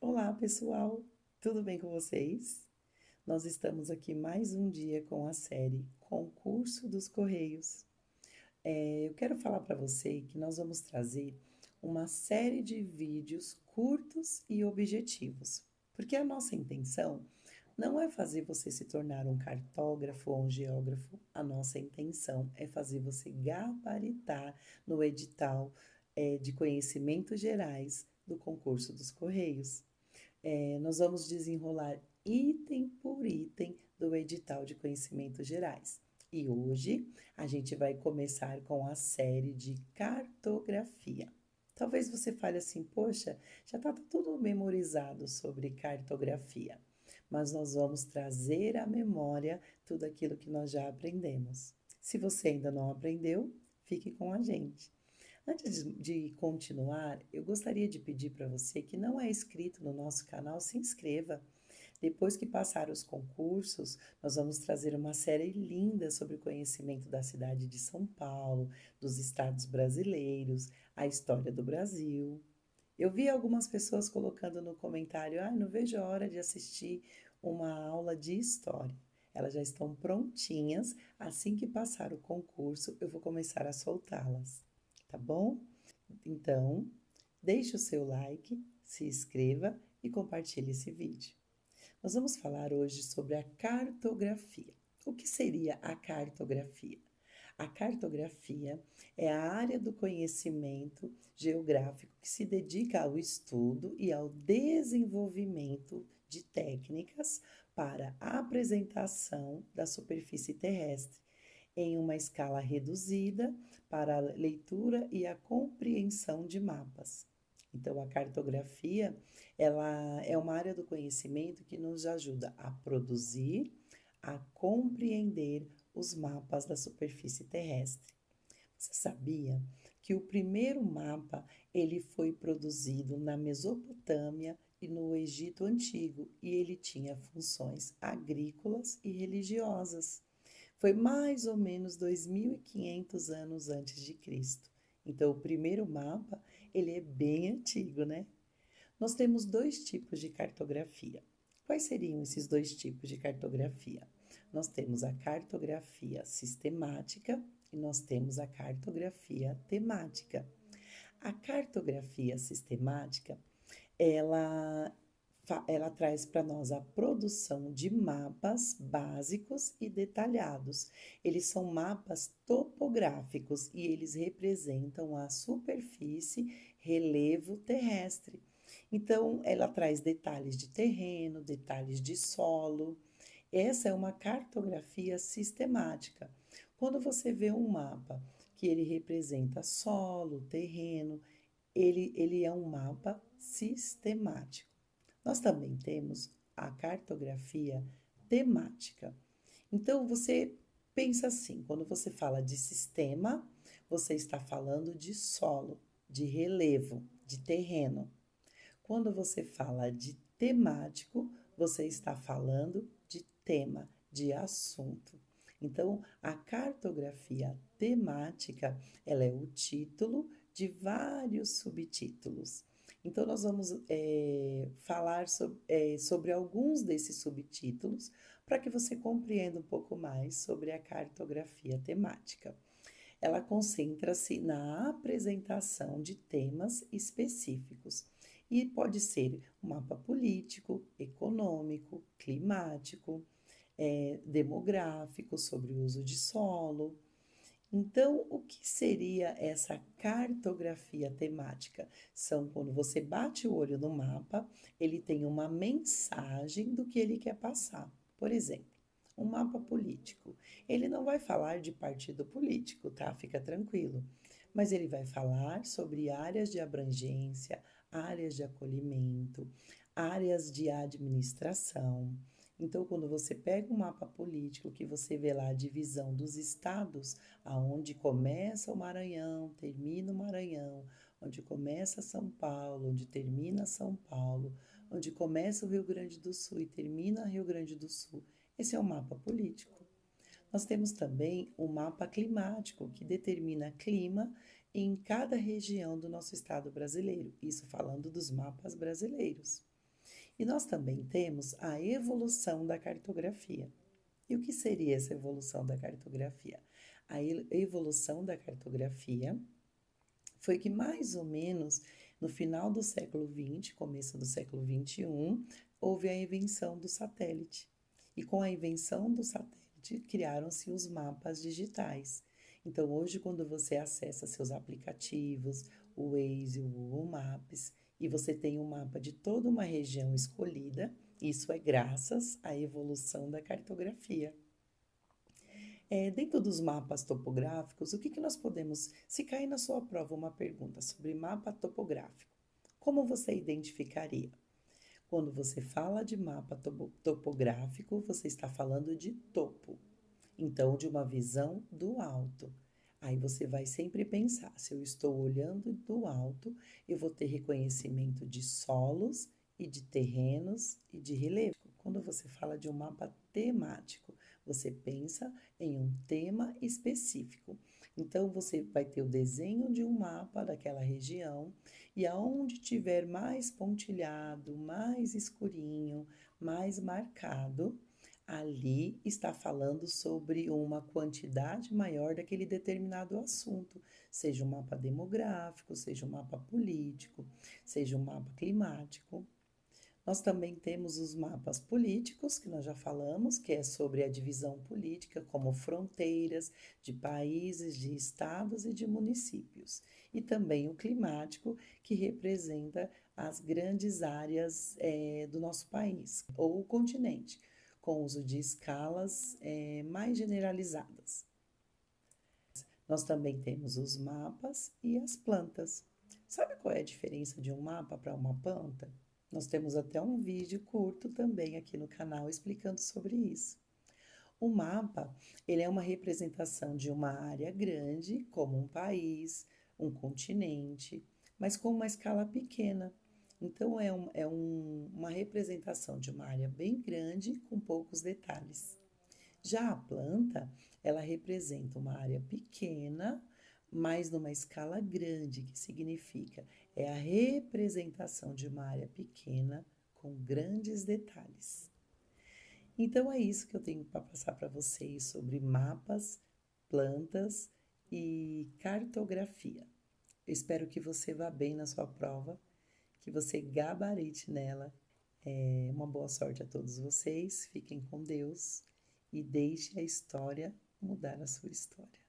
Olá, pessoal! Tudo bem com vocês? Nós estamos aqui mais um dia com a série Concurso dos Correios. Eu quero falar para você que nós vamos trazer uma série de vídeos curtos e objetivos, porque a nossa intenção não é fazer você se tornar um cartógrafo ou um geógrafo, a nossa intenção é fazer você gabaritar no edital, de conhecimentos gerais do concurso dos Correios. Nós vamos desenrolar item por item do edital de conhecimentos gerais. E hoje a gente vai começar com a série de cartografia. Talvez você fale assim, poxa, já está tudo memorizado sobre cartografia, mas nós vamos trazer à memória tudo aquilo que nós já aprendemos. Se você ainda não aprendeu, fique com a gente. Antes de continuar, eu gostaria de pedir para você que não é inscrito no nosso canal, se inscreva. Depois que passar os concursos, nós vamos trazer uma série linda sobre o conhecimento da cidade de São Paulo, dos estados brasileiros, a história do Brasil. Eu vi algumas pessoas colocando no comentário: não vejo a hora de assistir uma aula de história. Elas já estão prontinhas. Assim que passar o concurso, eu vou começar a soltá-las, tá bom? Então, deixe o seu like, se inscreva e compartilhe esse vídeo. Nós vamos falar hoje sobre a cartografia. O que seria a cartografia? A cartografia é a área do conhecimento geográfico que se dedica ao estudo e ao desenvolvimento de técnicas para a apresentação da superfície terrestre em uma escala reduzida para a leitura e a compreensão de mapas. Então, a cartografia, ela é uma área do conhecimento que nos ajuda a produzir, a compreender os mapas da superfície terrestre. Você sabia que o primeiro mapa ele foi produzido na Mesopotâmia e no Egito Antigo e ele tinha funções agrícolas e religiosas? Foi mais ou menos 2.500 anos antes de Cristo. Então, o primeiro mapa, ele é bem antigo, né? Nós temos dois tipos de cartografia. Quais seriam esses dois tipos de cartografia? Nós temos a cartografia sistemática e nós temos a cartografia temática. A cartografia sistemática, ela ela traz para nós a produção de mapas básicos e detalhados. Eles são mapas topográficos e eles representam a superfície, relevo terrestre. Então, ela traz detalhes de terreno, detalhes de solo. Essa é uma cartografia sistemática. Quando você vê um mapa que ele representa solo, terreno, ele é um mapa sistemático. Nós também temos a cartografia temática. Então, você pensa assim: quando você fala de sistema, você está falando de solo, de relevo, de terreno. Quando você fala de temático, você está falando de tema, de assunto. Então, a cartografia temática, ela é o título de vários subtítulos. Então, nós vamos falar sobre alguns desses subtítulos para que você compreenda um pouco mais sobre a cartografia temática. Ela concentra-se na apresentação de temas específicos e pode ser um mapa político, econômico, climático, demográfico, sobre o uso de solo. Então, o que seria essa cartografia temática? São quando você bate o olho no mapa, ele tem uma mensagem do que ele quer passar. Por exemplo, um mapa político. Ele não vai falar de partido político, tá? Fica tranquilo. Mas ele vai falar sobre áreas de abrangência, áreas de acolhimento, áreas de administração. Então, quando você pega um mapa político, que você vê lá a divisão dos estados, aonde começa o Maranhão, termina o Maranhão, onde começa São Paulo, onde termina São Paulo, onde começa o Rio Grande do Sul e termina Rio Grande do Sul. Esse é o mapa político. Nós temos também o mapa climático, que determina clima em cada região do nosso estado brasileiro. Isso falando dos mapas brasileiros. E nós também temos a evolução da cartografia. E o que seria essa evolução da cartografia? A evolução da cartografia foi que mais ou menos no final do século XX, começo do século XXI, houve a invenção do satélite. E com a invenção do satélite, criaram-se os mapas digitais. Então, hoje, quando você acessa seus aplicativos, o Waze, o Google Maps, e você tem um mapa de toda uma região escolhida, isso é graças à evolução da cartografia. Dentro dos mapas topográficos, o que nós podemos. Se cair na sua prova uma pergunta sobre mapa topográfico, como você identificaria? Quando você fala de mapa topográfico, você está falando de topo, então de uma visão do alto. Aí você vai sempre pensar: se eu estou olhando do alto, eu vou ter reconhecimento de solos e de terrenos e de relevo. Quando você fala de um mapa temático, você pensa em um tema específico. Então você vai ter o desenho de um mapa daquela região e aonde tiver mais pontilhado, mais escurinho, mais marcado, ali está falando sobre uma quantidade maior daquele determinado assunto, seja um mapa demográfico, seja um mapa político, seja um mapa climático. Nós também temos os mapas políticos, que nós já falamos, que é sobre a divisão política, como fronteiras de países, de estados e de municípios. E também o climático, que representa as grandes áreas do nosso país, ou o continente, com uso de escalas mais generalizadas. Nós também temos os mapas e as plantas. Sabe qual é a diferença de um mapa para uma planta? Nós temos até um vídeo curto também aqui no canal explicando sobre isso. O mapa, ele é uma representação de uma área grande, como um país, um continente, mas com uma escala pequena. Então, uma representação de uma área bem grande com poucos detalhes. Já a planta, ela representa uma área pequena, mas numa escala grande, que significa é a representação de uma área pequena com grandes detalhes. Então é isso que eu tenho para passar para vocês sobre mapas, plantas e cartografia. Eu espero que você vá bem na sua prova, que você gabarite nela. Uma boa sorte a todos vocês, fiquem com Deus e deixe a história mudar a sua história.